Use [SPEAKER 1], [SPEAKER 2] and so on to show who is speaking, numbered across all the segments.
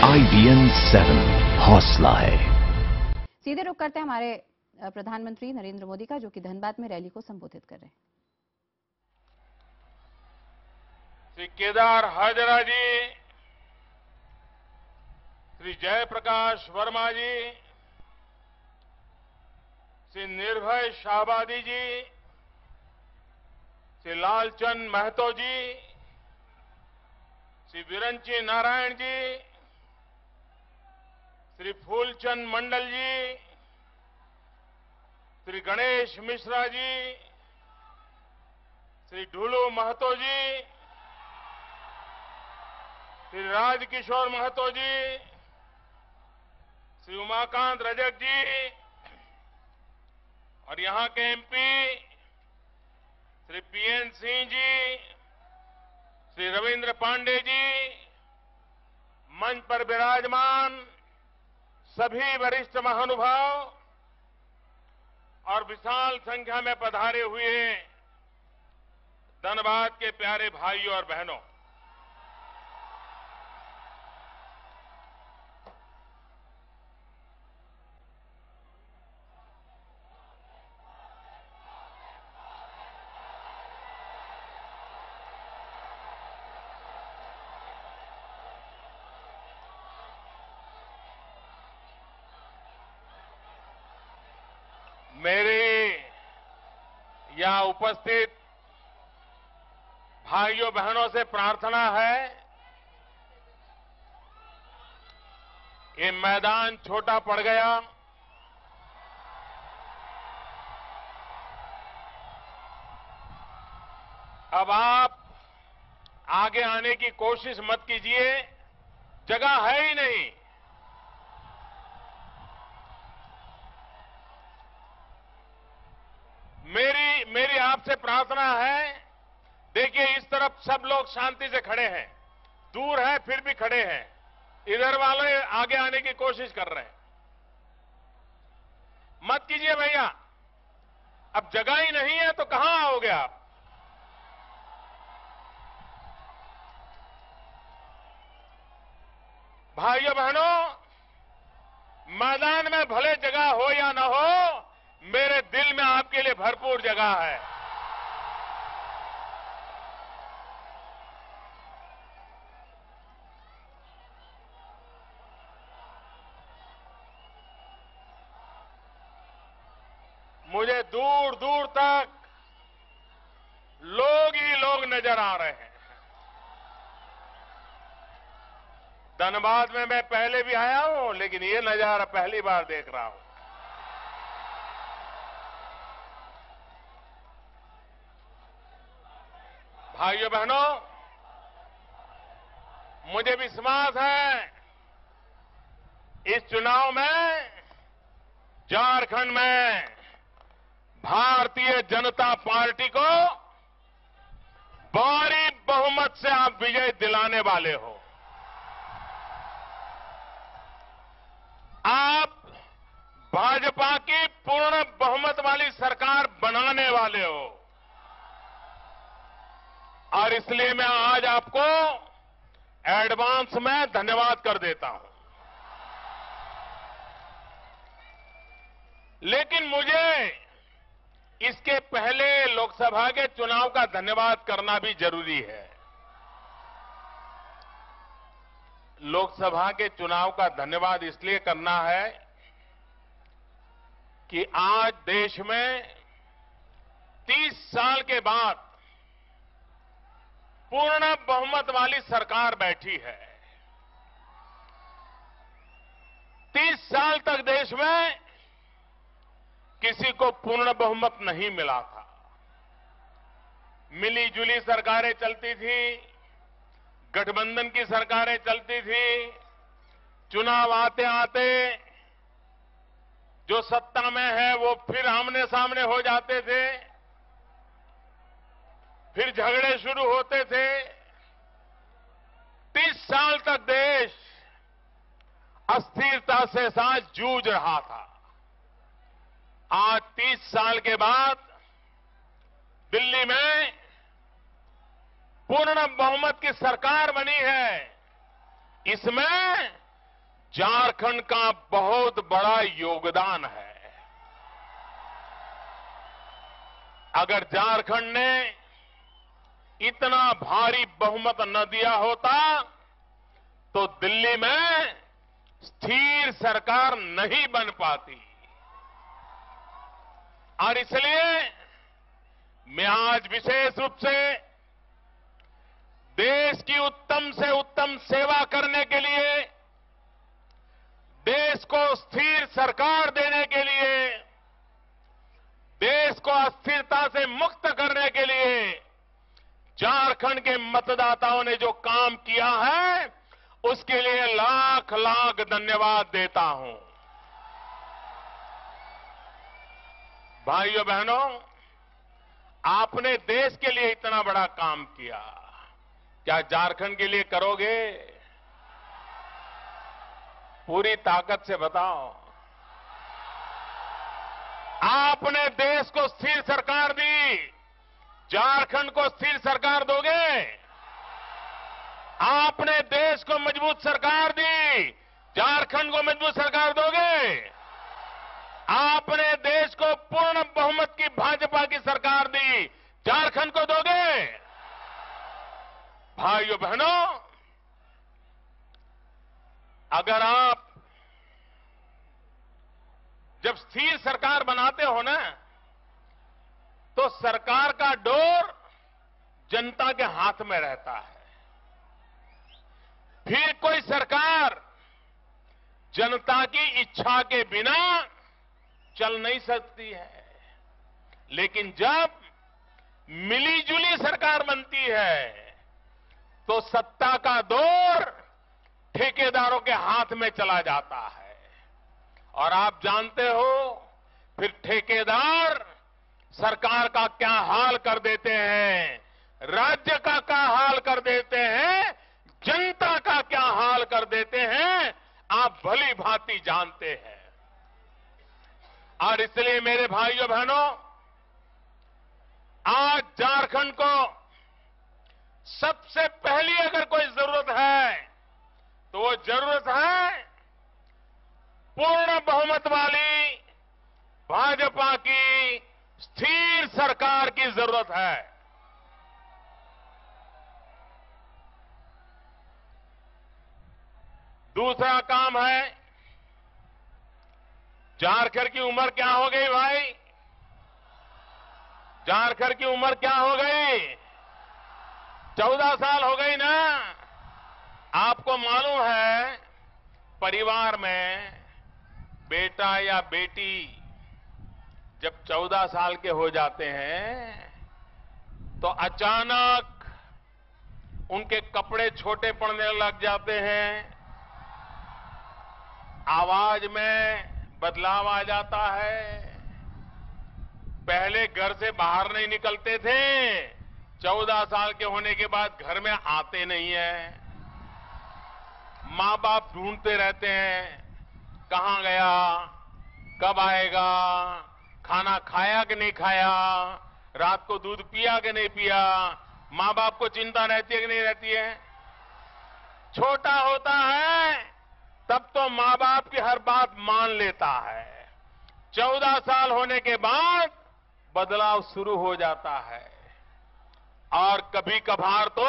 [SPEAKER 1] IBN 7 हौसला है।
[SPEAKER 2] सीधे रुख करते हैं हमारे प्रधानमंत्री नरेंद्र मोदी का, जो कि धनबाद में रैली को संबोधित कर रहे हैं।
[SPEAKER 3] श्री केदार हाजरा जी, श्री जयप्रकाश वर्मा जी, श्री निर्भय शाहबादी जी, श्री लालचंद महतो जी, श्री विरंची नारायण जी, श्री फूलचंद मंडल जी, श्री गणेश मिश्रा जी, श्री ढूलू महतो जी, श्री राजकिशोर महतो जी, श्री उमाकांत रजक जी और यहां के एमपी श्री पीएन सिंह जी, श्री रविंद्र पांडे जी, मंच पर विराजमान सभी वरिष्ठ महानुभाव और विशाल संख्या में पधारे हुए धनबाद के प्यारे भाइयों और बहनों, मेरे यहां उपस्थित भाइयों बहनों से प्रार्थना है, ये मैदान छोटा पड़ गया, अब आप आगे आने की कोशिश मत कीजिए, जगह है ही नहीं। मेरी आपसे प्रार्थना है, देखिए इस तरफ सब लोग शांति से खड़े हैं, दूर है फिर भी खड़े हैं, इधर वाले आगे आने की कोशिश कर रहे हैं। मत कीजिए भैया, अब जगह ही नहीं है तो कहां आओगे आप? भाइयों बहनों, मैदान में भले जगह हो या न हो, मेरे दिल में आपके लिए भरपूर जगह है। मुझे दूर दूर तक लोग ही लोग नजर आ रहे हैं। धनबाद में मैं पहले भी आया हूं, लेकिन ये नजारा पहली बार देख रहा हूं। भाइयों बहनों, मुझे विश्वास है इस चुनाव में झारखंड में भारतीय जनता पार्टी को भारी बहुमत से आप विजय दिलाने वाले हो। आप भाजपा की पूर्ण बहुमत वाली सरकार बनाने वाले हो और इसलिए मैं आज आपको एडवांस में धन्यवाद कर देता हूं। लेकिन मुझे इसके पहले लोकसभा के चुनाव का धन्यवाद करना भी जरूरी है। लोकसभा के चुनाव का धन्यवाद इसलिए करना है कि आज देश में 30 साल के बाद पूर्ण बहुमत वाली सरकार बैठी है। 30 साल तक देश में किसी को पूर्ण बहुमत नहीं मिला था। मिली जुली सरकारें चलती थी, गठबंधन की सरकारें चलती थी, चुनाव आते आते जो सत्ता में है वो फिर आमने सामने हो जाते थे, फिर झगड़े शुरू होते थे। 30 साल तक देश अस्थिरता से साथ जूझ रहा था। आज 30 साल के बाद दिल्ली में पूर्ण बहुमत की सरकार बनी है। इसमें झारखंड का बहुत बड़ा योगदान है। अगर झारखंड ने इतना भारी बहुमत न दिया होता तो दिल्ली में स्थिर सरकार नहीं बन पाती। और इसलिए मैं आज विशेष रूप से देश की उत्तम से उत्तम सेवा करने के लिए, देश को स्थिर सरकार देने के लिए, देश को अस्थिरता से मुक्त करने के लिए झारखंड के मतदाताओं ने जो काम किया है उसके लिए लाख लाख धन्यवाद देता हूं। भाइयों बहनों, आपने देश के लिए इतना बड़ा काम किया, क्या झारखंड के लिए करोगे? पूरी ताकत से बताओ। आपने देश को स्थिर सरकार दी, झारखंड को स्थिर सरकार दोगे? आपने देश को मजबूत सरकार दी, झारखंड को मजबूत सरकार दोगे? आपने देश को पूर्ण बहुमत की भाजपा की सरकार दी, झारखंड को दोगे? भाइयों बहनों, अगर आप जब स्थिर सरकार बनाते हो ना, तो सरकार का डोर जनता के हाथ में रहता है। फिर कोई सरकार जनता की इच्छा के बिना चल नहीं सकती है। लेकिन जब मिलीजुली सरकार बनती है तो सत्ता का दौर ठेकेदारों के हाथ में चला जाता है। और आप जानते हो फिर ठेकेदार सरकार का क्या हाल कर देते हैं, राज्य का क्या हाल कर देते हैं, जनता का क्या हाल कर देते हैं, आप भली भांति जानते हैं। और इसलिए मेरे भाइयों बहनों, आज झारखंड को सबसे पहली अगर कोई जरूरत है तो वो जरूरत है पूर्ण बहुमत वाली भाजपा की स्थिर सरकार की जरूरत है। दूसरा काम है, झारखंड की उम्र क्या हो गई भाई? झारखंड की उम्र क्या हो गई? 14 साल हो गई ना। आपको मालूम है, परिवार में बेटा या बेटी जब 14 साल के हो जाते हैं तो अचानक उनके कपड़े छोटे पड़ने लग जाते हैं, आवाज में बदलाव आ जाता है। पहले घर से बाहर नहीं निकलते थे, 14 साल के होने के बाद घर में आते नहीं है। मां बाप ढूंढते रहते हैं, कहां गया, कब आएगा, खाना खाया कि नहीं खाया, रात को दूध पिया कि नहीं पिया। मां बाप को चिंता रहती है कि नहीं रहती है? छोटा होता है तब तो मां बाप की हर बात मान लेता है, 14 साल होने के बाद बदलाव शुरू हो जाता है। और कभी कभार तो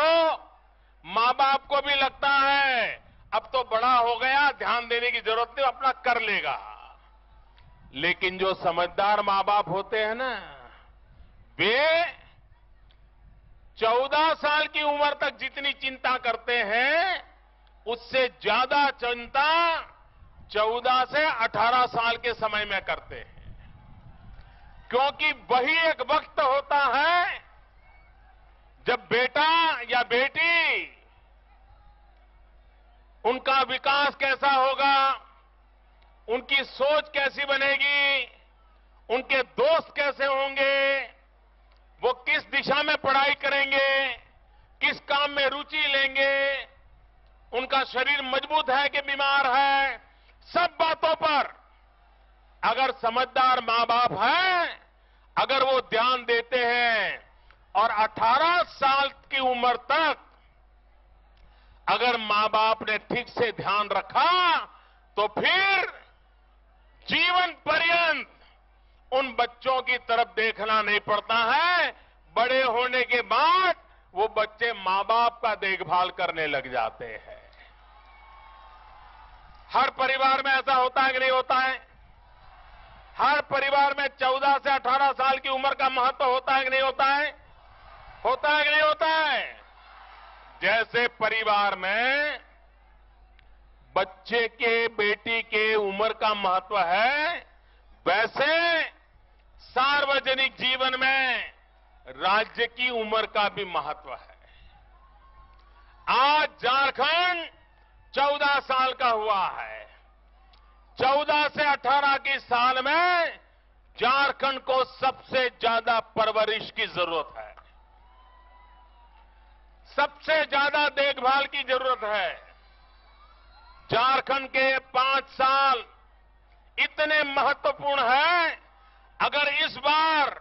[SPEAKER 3] मां बाप को भी लगता है अब तो बड़ा हो गया, ध्यान देने की जरूरत नहीं, अपना कर लेगा। लेकिन जो समझदार मां बाप होते हैं ना, वे 14 साल की उम्र तक जितनी चिंता करते हैं उससे ज्यादा चिंता 14 से 18 साल के समय में करते हैं। क्योंकि वही एक वक्त होता है जब बेटा या बेटी, उनका विकास कैसा होगा, उनकी सोच कैसी बनेगी, उनके दोस्त कैसे होंगे, वो किस दिशा में पढ़ाई करेंगे, किस काम में रुचि लेंगे, उनका शरीर मजबूत है कि बीमार है, सब बातों पर अगर समझदार मां बाप हैं, अगर वो ध्यान देते हैं और 18 साल की उम्र तक अगर मां बाप ने ठीक से ध्यान रखा तो फिर जीवन पर्यंत उन बच्चों की तरफ देखना नहीं पड़ता है। बड़े होने के बाद वो बच्चे मां बाप का देखभाल करने लग जाते हैं। हर परिवार में ऐसा होता है कि नहीं होता है? हर परिवार में 14 से 18 साल की उम्र का महत्व होता है कि नहीं होता है? होता है कि नहीं होता है? जैसे परिवार में बच्चे के, बेटी के उम्र का महत्व है, वैसे सार्वजनिक जीवन में राज्य की उम्र का भी महत्व है। आज झारखंड 14 साल का हुआ है। 14 से 18 की साल में झारखंड को सबसे ज्यादा परवरिश की जरूरत है, सबसे ज्यादा देखभाल की जरूरत है। झारखंड के 5 साल इतने महत्वपूर्ण हैं, अगर इस बार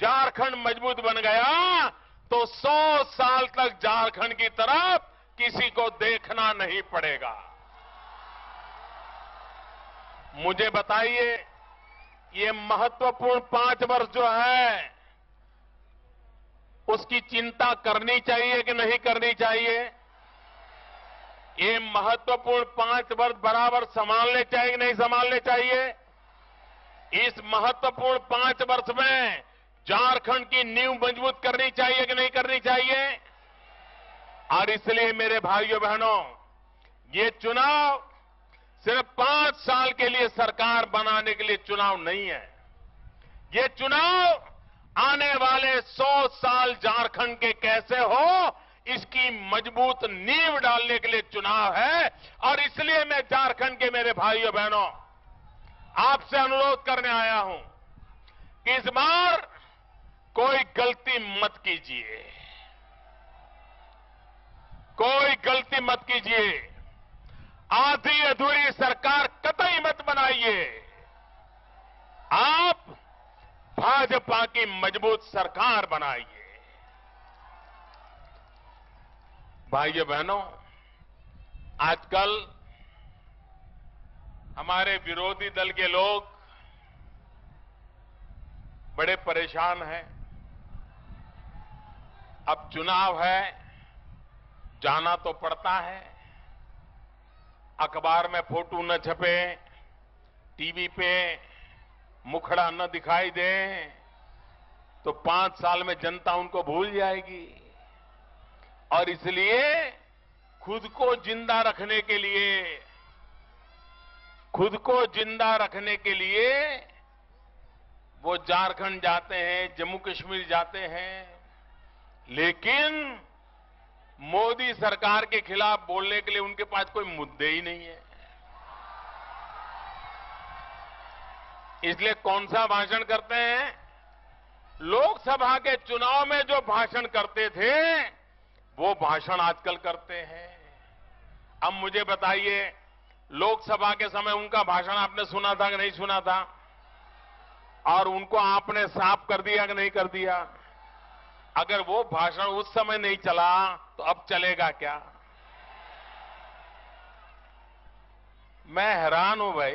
[SPEAKER 3] झारखंड मजबूत बन गया तो 100 साल तक झारखंड की तरफ किसी को देखना नहीं पड़ेगा। मुझे बताइए, ये महत्वपूर्ण 5 वर्ष जो है, उसकी चिंता करनी चाहिए कि नहीं करनी चाहिए? ये महत्वपूर्ण 5 वर्ष बराबर संभालने चाहिए कि नहीं संभालने चाहिए? इस महत्वपूर्ण 5 वर्ष में झारखंड की नींव मजबूत करनी चाहिए कि नहीं करनी चाहिए? और इसलिए मेरे भाइयों बहनों, ये चुनाव सिर्फ 5 साल के लिए सरकार बनाने के लिए चुनाव नहीं है। ये चुनाव आने वाले 100 साल झारखंड के कैसे हो, इसकी मजबूत नींव डालने के लिए चुनाव है। और इसलिए मैं झारखंड के मेरे भाइयों बहनों, आपसे अनुरोध करने आया हूं कि इस बार कोई गलती मत कीजिए, कोई गलती मत कीजिए। आधी अधूरी सरकार कतई मत बनाइए। आप भाजपा की मजबूत सरकार बनाइए। भाइयों बहनों, आजकल हमारे विरोधी दल के लोग बड़े परेशान हैं। अब चुनाव है, जाना तो पड़ता है। अखबार में फोटो न छपे, टीवी पे मुखड़ा न दिखाई दे, तो 5 साल में जनता उनको भूल जाएगी। और इसलिए खुद को जिंदा रखने के लिए, खुद को जिंदा रखने के लिए वो झारखंड जाते हैं, जम्मू कश्मीर जाते हैं, लेकिन मोदी सरकार के खिलाफ बोलने के लिए उनके पास कोई मुद्दे ही नहीं है। इसलिए कौन सा भाषण करते हैं? लोकसभा के चुनाव में जो भाषण करते थे, वो भाषण आजकल करते हैं। अब मुझे बताइए, लोकसभा के समय उनका भाषण आपने सुना था कि नहीं सुना था? और उनको आपने साफ कर दिया कि नहीं कर दिया? अगर वो भाषण उस समय नहीं चला तो अब चलेगा क्या? मैं हैरान हूं भाई,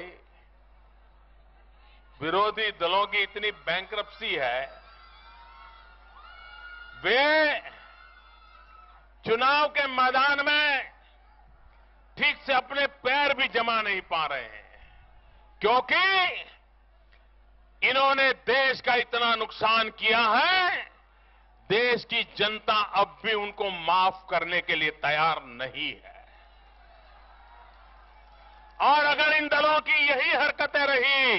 [SPEAKER 3] विरोधी दलों की इतनी बैंक्रप्सी है, वे चुनाव के मैदान में ठीक से अपने पैर भी जमा नहीं पा रहे हैं, क्योंकि इन्होंने देश का इतना नुकसान किया है, देश की जनता अब भी उनको माफ करने के लिए तैयार नहीं है। और अगर इन दलों की यही हरकतें रही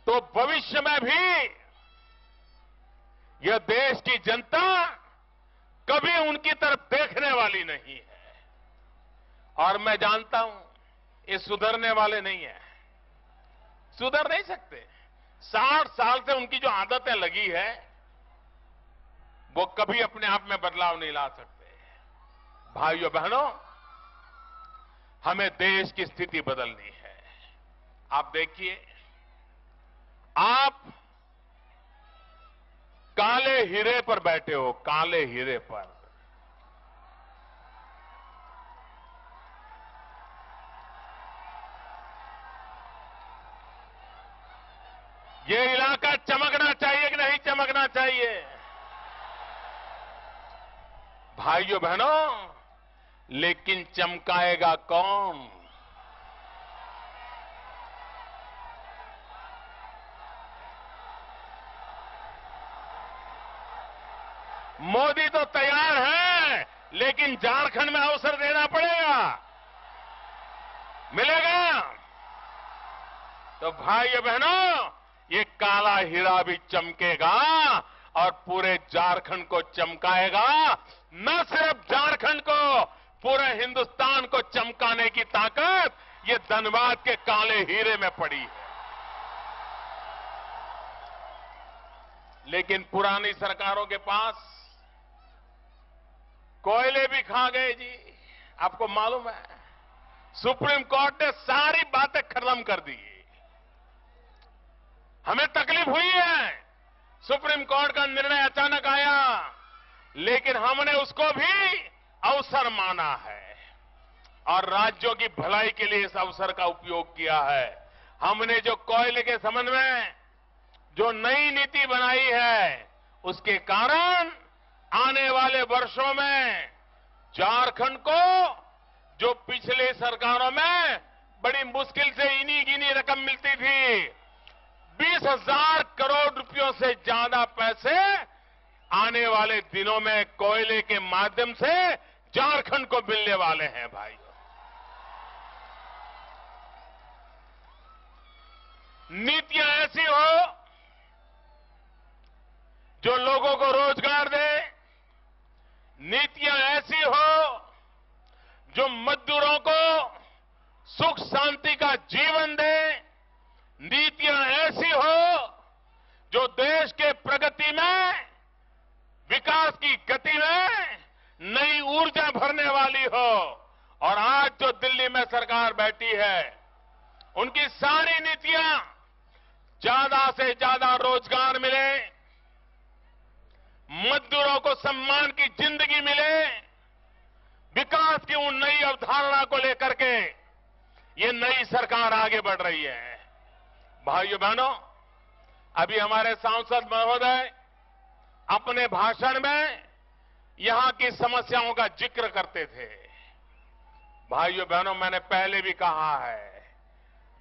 [SPEAKER 3] तो भविष्य में भी यह देश की जनता कभी उनकी तरफ देखने वाली नहीं है। और मैं जानता हूं, ये सुधरने वाले नहीं है, सुधर नहीं सकते। 60 साल से उनकी जो आदतें लगी है, वो कभी अपने आप में बदलाव नहीं ला सकते। भाइयों बहनों, हमें देश की स्थिति बदलनी है। आप देखिए, आप काले हीरे पर बैठे हो, काले हीरे पर। ये इलाका चमकना चाहिए कि नहीं चमकना चाहिए? भाइयों बहनों, लेकिन चमकाएगा कौन? मोदी तो तैयार है, लेकिन झारखंड में अवसर देना पड़ेगा। मिलेगा तो भाइयों बहनों, ये काला हीरा भी चमकेगा और पूरे झारखंड को चमकाएगा। न सिर्फ झारखंड को, पूरे हिंदुस्तान को चमकाने की ताकत ये धनबाद के काले हीरे में पड़ी है। लेकिन पुरानी सरकारों के पास कोयले भी खा गए जी। आपको मालूम है, सुप्रीम कोर्ट ने सारी बातें खत्म कर दी। हमें तकलीफ हुई है, सुप्रीम कोर्ट का निर्णय अचानक आया, लेकिन हमने उसको भी अवसर माना है और राज्यों की भलाई के लिए इस अवसर का उपयोग किया है। हमने जो कोयले के संबंध में जो नई नीति बनाई है, उसके कारण आने वाले वर्षों में झारखंड को, जो पिछले सरकारों में बड़ी मुश्किल से इनी गिनी रकम मिलती थी, 20,000 करोड़ रुपयों से ज्यादा पैसे आने वाले दिनों में कोयले के माध्यम से झारखंड को मिलने वाले हैं। भाइयों, नीतियां ऐसी हो जो लोगों को रोजगार दे, नीतियां ऐसी हो जो मजदूरों को सुख शांति का जीवन दे, नीतियां ऐसी हो जो देश के प्रगति में, विकास की गति में नई ऊर्जा भरने वाली हो। और आज जो दिल्ली में सरकार बैठी है, उनकी सारी नीतियां ज्यादा से ज्यादा रोजगार मिले, मजदूरों को सम्मान की जिंदगी मिले, विकास की उन नई अवधारणा को लेकर के ये नई सरकार आगे बढ़ रही है। भाइयों बहनों, अभी हमारे सांसद महोदय अपने भाषण में यहां की समस्याओं का जिक्र करते थे। भाइयों बहनों, मैंने पहले भी कहा है,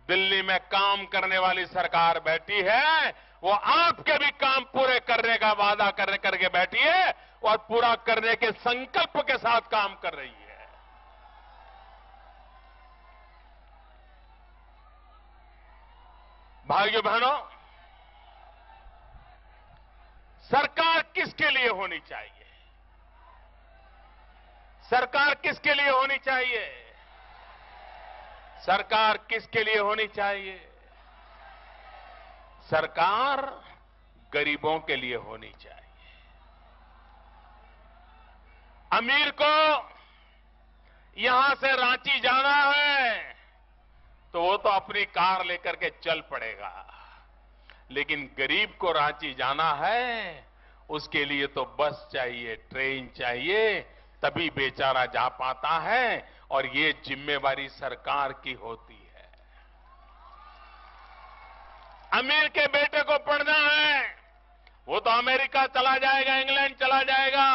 [SPEAKER 3] दिल्ली में काम करने वाली सरकार बैठी है, वो आपके भी काम पूरे करने का वादा करके बैठी है और पूरा करने के संकल्प के साथ काम कर रही है। भाइयों बहनों, सरकार किसके लिए होनी चाहिए? सरकार किसके लिए होनी चाहिए? सरकार किसके लिए होनी चाहिए? सरकार गरीबों के लिए होनी चाहिए। अमीर को यहां से रांची जाना है तो वो तो अपनी कार लेकर के चल पड़ेगा, लेकिन गरीब को रांची जाना है, उसके लिए तो बस चाहिए, ट्रेन चाहिए, तभी बेचारा जा पाता है। और ये जिम्मेवारी सरकार की होती है। अमीर के बेटे को पढ़ना है, वो तो अमेरिका चला जाएगा, इंग्लैंड चला जाएगा।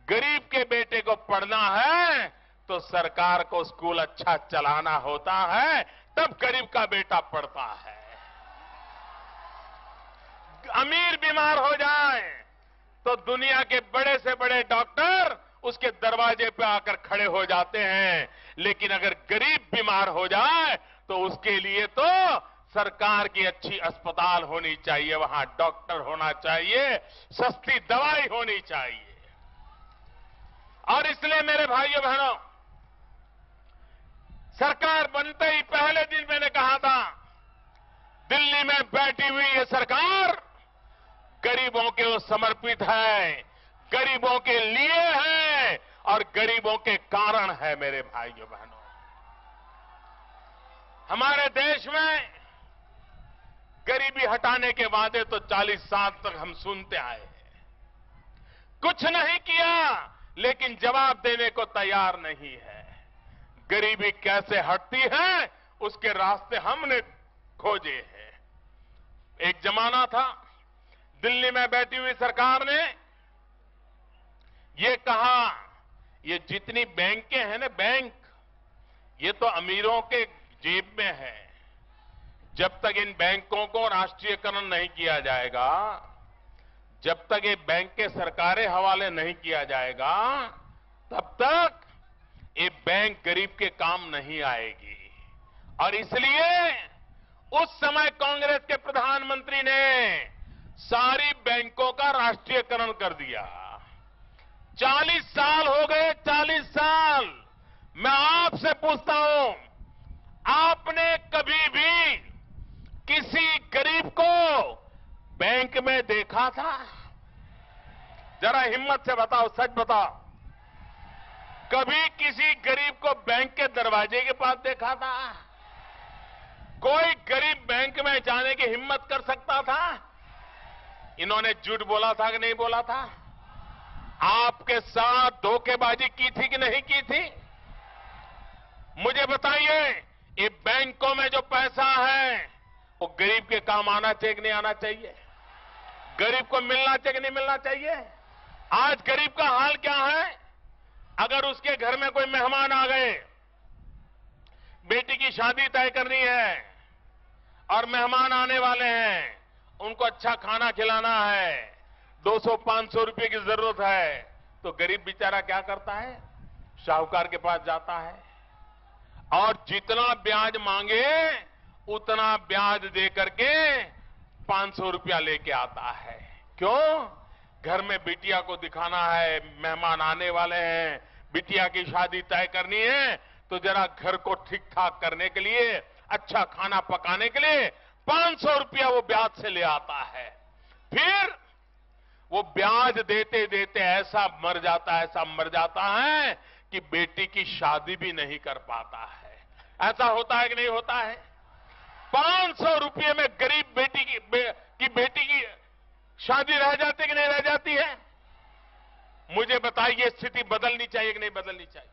[SPEAKER 3] गरीब के बेटे को पढ़ना है तो सरकार को स्कूल अच्छा चलाना होता है, तब गरीब का बेटा पढ़ता है। अमीर बीमार हो जाए तो दुनिया के बड़े से बड़े डॉक्टर उसके दरवाजे पे आकर खड़े हो जाते हैं, लेकिन अगर गरीब बीमार हो जाए तो उसके लिए तो सरकार की अच्छी अस्पताल होनी चाहिए, वहां डॉक्टर होना चाहिए, सस्ती दवाई होनी चाहिए। और इसलिए मेरे भाइयों बहनों, सरकार बनते ही पहले दिन मैंने कहा था, दिल्ली में बैठी हुई ये सरकार गरीबों के लिए समर्पित है, गरीबों के लिए है और गरीबों के कारण है। मेरे भाइयों बहनों, हमारे देश में गरीबी हटाने के वादे तो 40 साल तक हम सुनते आए हैं, कुछ नहीं किया, लेकिन जवाब देने को तैयार नहीं है। गरीबी कैसे हटती है, उसके रास्ते हमने खोजे हैं। एक जमाना था, दिल्ली में बैठी हुई सरकार ने ये कहा, ये जितनी बैंकें हैं ना, बैंक, ये तो अमीरों के जेब में है। जब तक इन बैंकों को राष्ट्रीयकरण नहीं किया जाएगा, जब तक ये बैंक के सरकारी हवाले नहीं किया जाएगा, तब तक ये बैंक गरीब के काम नहीं आएगी। और इसलिए उस समय कांग्रेस के प्रधानमंत्री ने सारी बैंकों का राष्ट्रीयकरण कर दिया। 40 साल हो गए, 40 साल। मैं आपसे पूछता हूं, आपने कभी भी किसी गरीब को बैंक में देखा था? जरा हिम्मत से बताओ, सच बताओ। कभी किसी गरीब को बैंक के दरवाजे के पास देखा था? कोई गरीब बैंक में जाने की हिम्मत कर सकता था? इन्होंने झूठ बोला था कि नहीं बोला था? आपके साथ धोखेबाजी की थी कि नहीं की थी? मुझे बताइए, ये बैंकों में जो पैसा है वो गरीब के काम आना चाहिए कि नहीं आना चाहिए? गरीब को मिलना चाहिए कि नहीं मिलना चाहिए? आज गरीब का हाल क्या है? अगर उसके घर में कोई मेहमान आ गए, बेटी की शादी तय करनी है और मेहमान आने वाले हैं, उनको अच्छा खाना खिलाना है, 200-500 रुपए की जरूरत है, तो गरीब बेचारा क्या करता है? साहूकार के पास जाता है और जितना ब्याज मांगे उतना ब्याज दे करके 500 रुपया लेके आता है। क्यों? घर में बिटिया को दिखाना है, मेहमान आने वाले हैं, बिटिया की शादी तय करनी है, तो जरा घर को ठीक ठाक करने के लिए, अच्छा खाना पकाने के लिए 500 रुपया वो ब्याज से ले आता है। फिर वो ब्याज देते देते ऐसा मर जाता है कि बेटी की शादी भी नहीं कर पाता है। ऐसा होता है कि नहीं होता है? 500 रुपये में गरीब बेटी की शादी रह जाती कि नहीं रह जाती है? मुझे बताइए, स्थिति बदलनी चाहिए कि नहीं बदलनी चाहिए?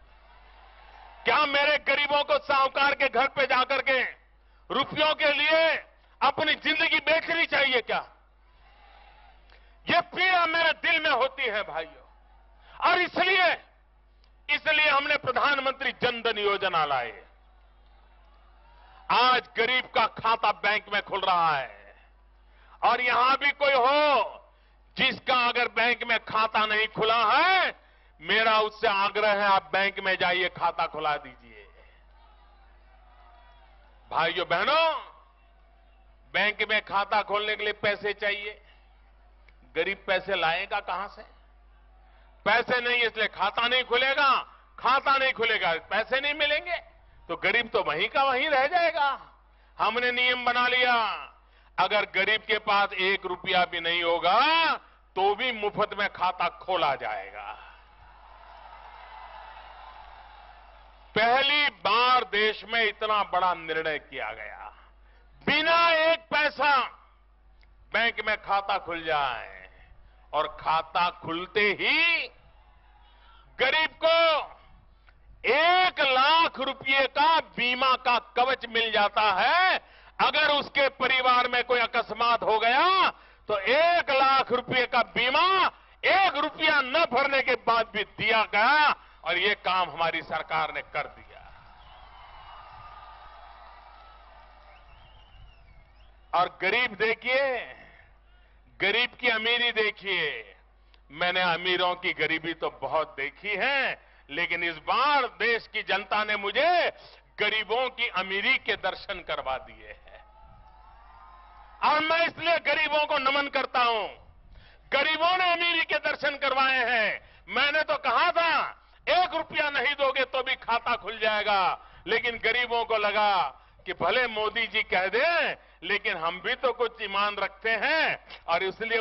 [SPEAKER 3] क्या मेरे गरीबों को साहूकार के घर पे जाकर के रुपयों के लिए अपनी जिंदगी बेचनी चाहिए क्या? ये पीड़ा मेरे दिल में होती है भाइयों। और इसलिए हमने प्रधानमंत्री जन धन योजना लाए। आज गरीब का खाता बैंक में खुल रहा है। और यहां भी कोई हो जिसका अगर बैंक में खाता नहीं खुला है, मेरा उससे आग्रह है, आप बैंक में जाइए, खाता खुला दीजिए। भाइयों बहनों, बैंक में खाता खोलने के लिए पैसे चाहिए। गरीब पैसे लाएगा कहां से? पैसे नहीं, इसलिए खाता नहीं खुलेगा। खाता नहीं खुलेगा, पैसे नहीं मिलेंगे, तो गरीब तो वहीं का वहीं रह जाएगा। हमने नियम बना लिया, अगर गरीब के पास 1 रुपया भी नहीं होगा तो भी मुफ्त में खाता खोला जाएगा। पहली बार देश में इतना बड़ा निर्णय किया गया। बिना 1 पैसा बैंक में खाता खुल जाए, और खाता खुलते ही गरीब को 1 लाख रुपये का बीमा का कवच मिल जाता है। अगर उसके परिवार में कोई अकस्मात हो गया तो 1 लाख रुपये का बीमा 1 रुपया न भरने के बाद भी दिया गया, और ये काम हमारी सरकार ने कर दिया। और गरीब देखिए, गरीब की अमीरी देखिए। मैंने अमीरों की गरीबी तो बहुत देखी है, लेकिन इस बार देश की जनता ने मुझे गरीबों की अमीरी के दर्शन करवा दिए हैं। और मैं इसलिए गरीबों को नमन करता हूं। गरीबों ने अमीरी के दर्शन करवाए हैं। मैंने तो कहा था 1 रुपया नहीं दोगे तो भी खाता खुल जाएगा, लेकिन गरीबों को लगा कि भले मोदी जी कह दें, लेकिन हम भी तो कुछ ईमान रखते हैं, और इसलिए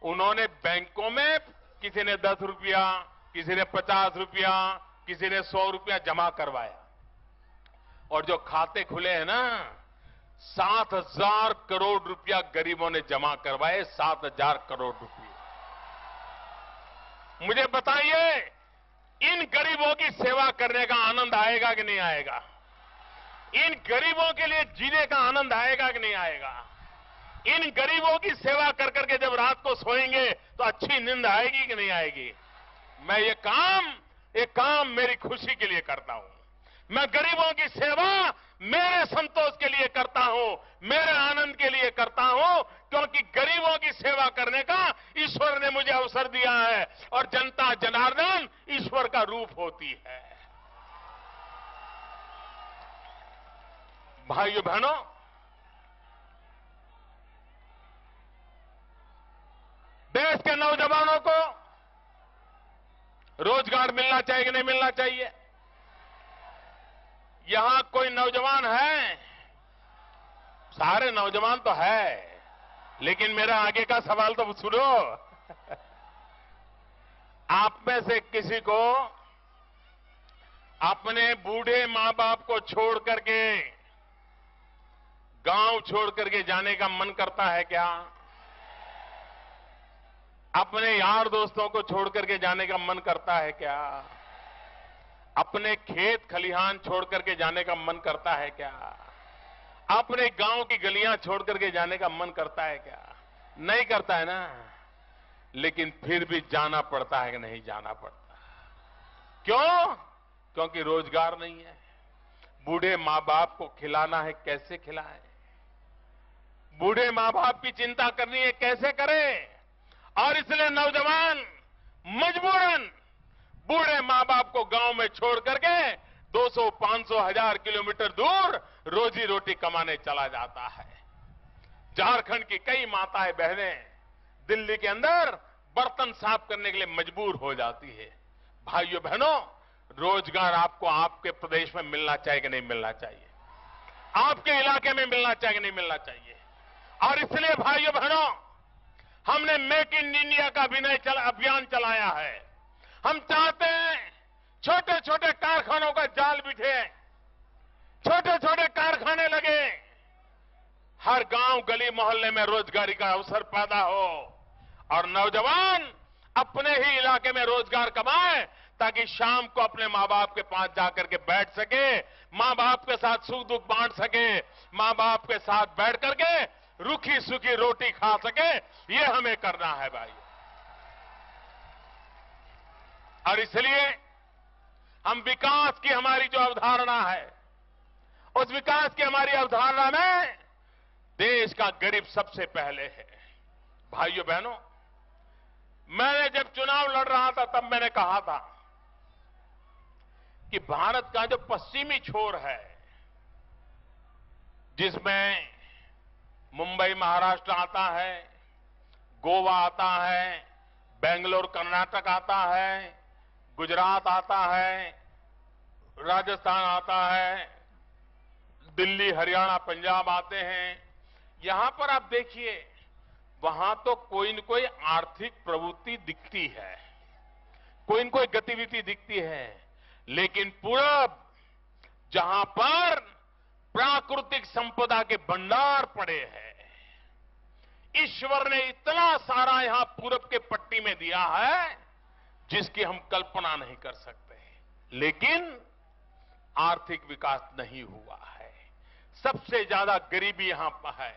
[SPEAKER 3] उन्होंने बैंकों में किसी ने 10 रुपया, किसी ने 50 रुपया, किसी ने 100 रुपया जमा करवाया। और जो खाते खुले हैं ना, 7,000 करोड़ रुपया गरीबों ने जमा करवाए। 7,000 करोड़ रुपये। मुझे बताइए, इन गरीबों की सेवा करने का आनंद आएगा कि नहीं आएगा? इन गरीबों के लिए जीने का आनंद आएगा कि नहीं आएगा? इन गरीबों की सेवा कर करके जब रात को सोएंगे तो अच्छी नींद आएगी कि नहीं आएगी? मैं ये काम मेरी खुशी के लिए करता हूं। मैं गरीबों की सेवा मेरे संतोष के लिए करता हूं, मेरे आनंद के लिए करता हूं, क्योंकि गरीबों की सेवा करने का ईश्वर ने मुझे अवसर दिया है और जनता जनार्दन ईश्वर का रूप होती है। भाइयों बहनों, देश के नौजवानों को रोजगार मिलना चाहिए कि नहीं मिलना चाहिए? यहां कोई नौजवान है? सारे नौजवान तो है, लेकिन मेरा आगे का सवाल तो सुनो। आप में से किसी को अपने बूढ़े मां बाप को छोड़ करके, गांव छोड़ करके जाने का मन करता है क्या? अपने यार दोस्तों को छोड़ करके जाने का मन करता है क्या? अपने खेत खलिहान छोड़ करके जाने का मन करता है क्या? अपने गांव की गलियां छोड़ करके जाने का मन करता है क्या? नहीं करता है ना। लेकिन फिर भी जाना पड़ता है कि नहीं जाना पड़ता? क्यों? क्योंकि रोजगार नहीं है। बूढ़े मां बाप को खिलाना है, कैसे खिलाएं? बूढ़े मां बाप की चिंता करनी है, कैसे करें? और इसलिए नौजवान मजबूरन बूढ़े मां बाप को गांव में छोड़ करके 200, 500, 1000 किलोमीटर दूर रोजी रोटी कमाने चला जाता है। झारखंड की कई माताएं बहनें दिल्ली के अंदर बर्तन साफ करने के लिए मजबूर हो जाती है। भाइयों बहनों, रोजगार आपको आपके प्रदेश में मिलना चाहिए कि नहीं मिलना चाहिए? आपके इलाके में मिलना चाहिए कि नहीं मिलना चाहिए? और इसलिए भाइयों बहनों, हमने मेक इन इंडिया का अभियान चलाया है। हम चाहते हैं छोटे छोटे कारखानों का जाल बिछे, छोटे छोटे कारखाने लगे, हर गांव गली मोहल्ले में रोजगारी का अवसर पैदा हो और नौजवान अपने ही इलाके में रोजगार कमाए, ताकि शाम को अपने मां बाप के पास जाकर के बैठ सके, मां बाप के साथ सुख दुख बांट सके, मां बाप के साथ बैठ करके रूखी सूखी रोटी खा सके। ये हमें करना है भाई। और इसलिए हम विकास की हमारी जो अवधारणा है, उस विकास की हमारी अवधारणा में देश का गरीब सबसे पहले है। भाइयों बहनों, मैंने जब चुनाव लड़ रहा था तब मैंने कहा था कि भारत का जो पश्चिमी छोर है, जिसमें मुंबई महाराष्ट्र आता है, गोवा आता है, बेंगलोर कर्नाटक आता है, गुजरात आता है, राजस्थान आता है, दिल्ली हरियाणा पंजाब आते हैं। यहां पर आप देखिए, वहां तो कोई न कोई आर्थिक प्रवृत्ति दिखती है, कोई न कोई गतिविधि दिखती है। लेकिन पूरब, जहां पर प्राकृतिक संपदा के भंडार पड़े हैं, ईश्वर ने इतना सारा यहां पूरब के पट्टी में दिया है जिसकी हम कल्पना नहीं कर सकते, लेकिन आर्थिक विकास नहीं हुआ है। सबसे ज्यादा गरीबी यहां पर है।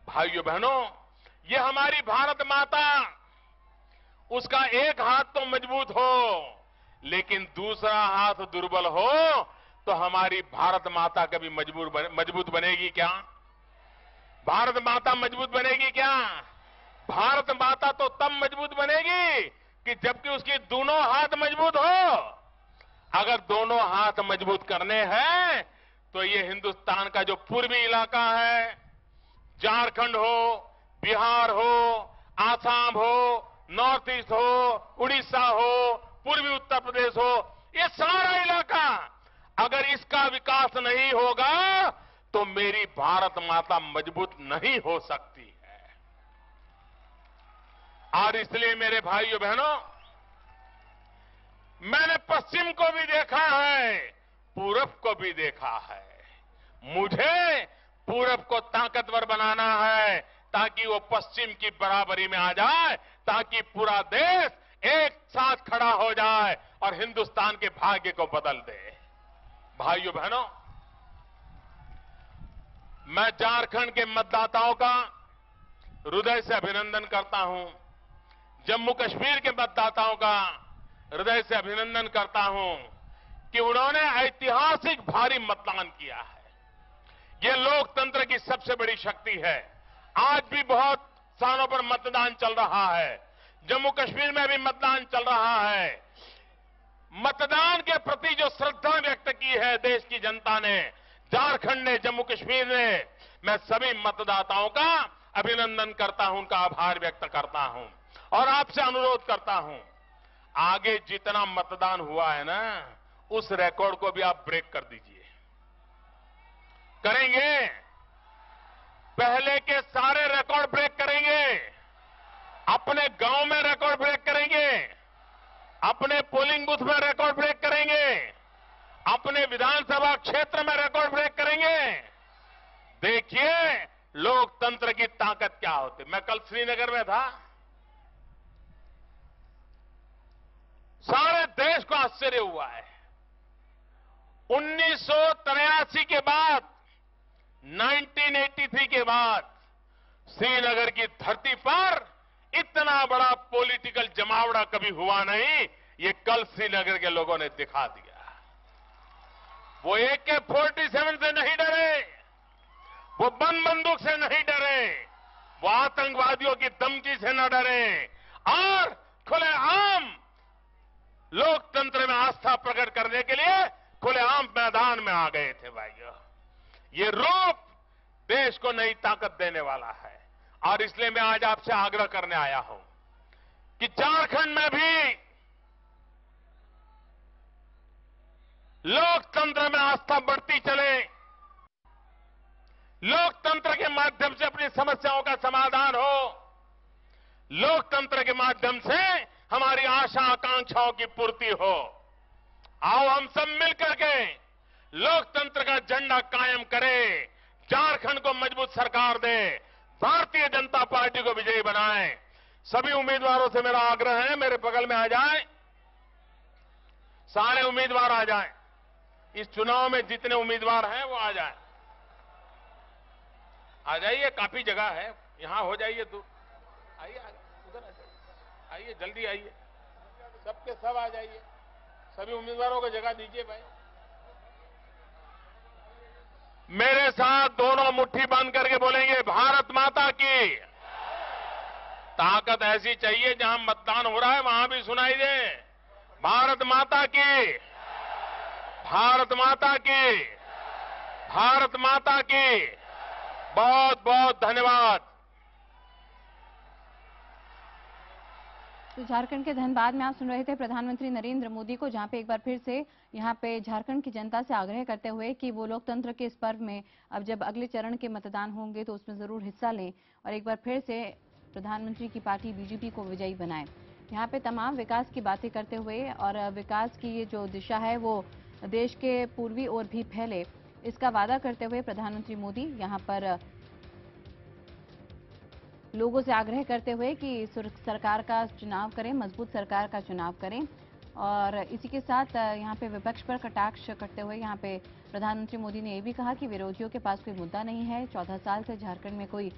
[SPEAKER 3] भाइयों बहनों, ये हमारी भारत माता, उसका एक हाथ तो मजबूत हो लेकिन दूसरा हाथ दुर्बल हो तो हमारी भारत माता कभी मजबूत बनेगी क्या? भारत माता मजबूत बनेगी क्या? भारत माता तो तब मजबूत बनेगी कि जबकि उसकी दोनों हाथ मजबूत हो। अगर दोनों हाथ मजबूत करने हैं तो ये हिंदुस्तान का जो पूर्वी इलाका है, झारखंड हो, बिहार हो, आसाम हो, नॉर्थ ईस्ट हो, उड़ीसा हो, पूर्वी उत्तर प्रदेश हो, ये सारा इलाका अगर इसका विकास नहीं होगा तो मेरी भारत माता मजबूत नहीं हो सकती है। और इसलिए मेरे भाइयों बहनों, मैंने पश्चिम को भी देखा है, पूरब को भी देखा है। मुझे पूरब को ताकतवर बनाना है ताकि वो पश्चिम की बराबरी में आ जाए, ताकि पूरा देश एक साथ खड़ा हो जाए और हिंदुस्तान के भाग्य को बदल दे। भाइयों बहनों, मैं झारखंड के मतदाताओं का हृदय से अभिनंदन करता हूं। जम्मू कश्मीर के मतदाताओं का हृदय से अभिनंदन करता हूं कि उन्होंने ऐतिहासिक भारी मतदान किया है। ये लोकतंत्र की सबसे बड़ी शक्ति है। आज भी बहुत स्थानों पर मतदान चल रहा है। जम्मू कश्मीर में भी मतदान चल रहा है। मतदान के प्रति जो श्रद्धा व्यक्त की है देश की जनता ने, झारखंड ने, जम्मू कश्मीर ने, मैं सभी मतदाताओं का अभिनंदन करता हूं, उनका आभार व्यक्त करता हूं और आपसे अनुरोध करता हूं, आगे जितना मतदान हुआ है ना, उस रिकॉर्ड को भी आप ब्रेक कर दीजिए। करेंगे? पहले के सारे रिकॉर्ड ब्रेक करेंगे। अपने गांव में रिकॉर्ड ब्रेक करेंगे, अपने पोलिंग बूथ में रिकॉर्ड ब्रेक करेंगे, अपने विधानसभा क्षेत्र में रिकॉर्ड ब्रेक करेंगे। देखिए लोकतंत्र की ताकत क्या होती। मैं कल श्रीनगर में था, सारे देश को आश्चर्य हुआ है। 1983 के बाद, 1983 के बाद श्रीनगर की धरती पर इतना बड़ा पॉलिटिकल जमावड़ा कभी हुआ नहीं। ये कल श्रीनगर के लोगों ने दिखा दिया। वो AK-47 से नहीं डरे, वो बम बंदूक से नहीं डरे, वो आतंकवादियों की धमकी से न डरे और खुलेआम लोकतंत्र में आस्था प्रकट करने के लिए खुलेआम मैदान में आ गए थे भाइयों। ये रूप देश को नई ताकत देने वाला है और इसलिए मैं आज आपसे आग्रह करने आया हूं कि झारखंड में भी लोकतंत्र में आस्था बढ़ती चले, लोकतंत्र के माध्यम से अपनी समस्याओं का समाधान हो, लोकतंत्र के माध्यम से हमारी आशा आकांक्षाओं की पूर्ति हो। आओ हम सब मिलकर के लोकतंत्र का झंडा कायम करें, झारखंड को मजबूत सरकार दें, भारतीय जनता पार्टी को विजयी बनाएं। सभी उम्मीदवारों से मेरा आग्रह है, मेरे बगल में आ जाएं, सारे उम्मीदवार आ जाएं। इस चुनाव में जितने उम्मीदवार हैं वो आ जाएं। आ जाइए, काफी जगह है, यहां हो जाइए। तो आइए, उधर आ जाइए, आइए जल्दी आइए, सबके सब आ जाइए। सभी उम्मीदवारों को जगह दीजिए भाई। मेरे साथ दोनों मुट्ठी बंद करके बोलेंगे, भारत माता की। ताकत ऐसी चाहिए जहां मतदान हो रहा है वहां भी सुनाई दे, भारत माता की, भारत माता की, भारत माता की। बहुत बहुत धन्यवाद।
[SPEAKER 2] तो झारखंड के धनबाद में आप सुन रहे थे प्रधानमंत्री नरेंद्र मोदी को, जहां पे एक बार फिर से यहां पे झारखंड की जनता से आग्रह करते हुए कि वो लोकतंत्र के इस पर्व में अब जब अगले चरण के मतदान होंगे तो उसमें जरूर हिस्सा लें और एक बार फिर से प्रधानमंत्री की पार्टी बीजेपी को विजयी बनाएं। यहाँ पे तमाम विकास की बातें करते हुए और विकास की ये जो दिशा है वो देश के पूर्वी ओर भी फैले, इसका वादा करते हुए प्रधानमंत्री मोदी यहाँ पर लोगों से आग्रह करते हुए कि सरकार का चुनाव करें, मजबूत सरकार का चुनाव करें। और इसी के साथ यहाँ पे विपक्ष पर कटाक्ष करते हुए यहाँ पे प्रधानमंत्री मोदी ने ये भी कहा कि विरोधियों के पास कोई मुद्दा नहीं है। 14 साल से झारखंड में कोई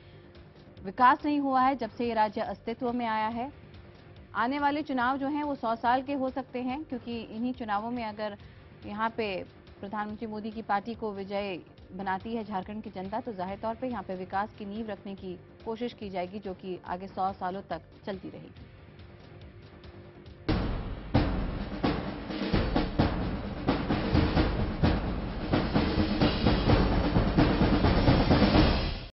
[SPEAKER 2] विकास नहीं हुआ है जब से ये राज्य अस्तित्व में आया है। आने वाले चुनाव जो हैं वो 100 साल के हो सकते हैं, क्योंकि इन्हीं चुनावों में अगर यहाँ पे प्रधानमंत्री मोदी की पार्टी को विजय बनाती है झारखंड की जनता, तो जाहिर तौर पे यहाँ पे विकास की नींव रखने की कोशिश की जाएगी, जो कि आगे 100 सालों तक चलती रहेगी।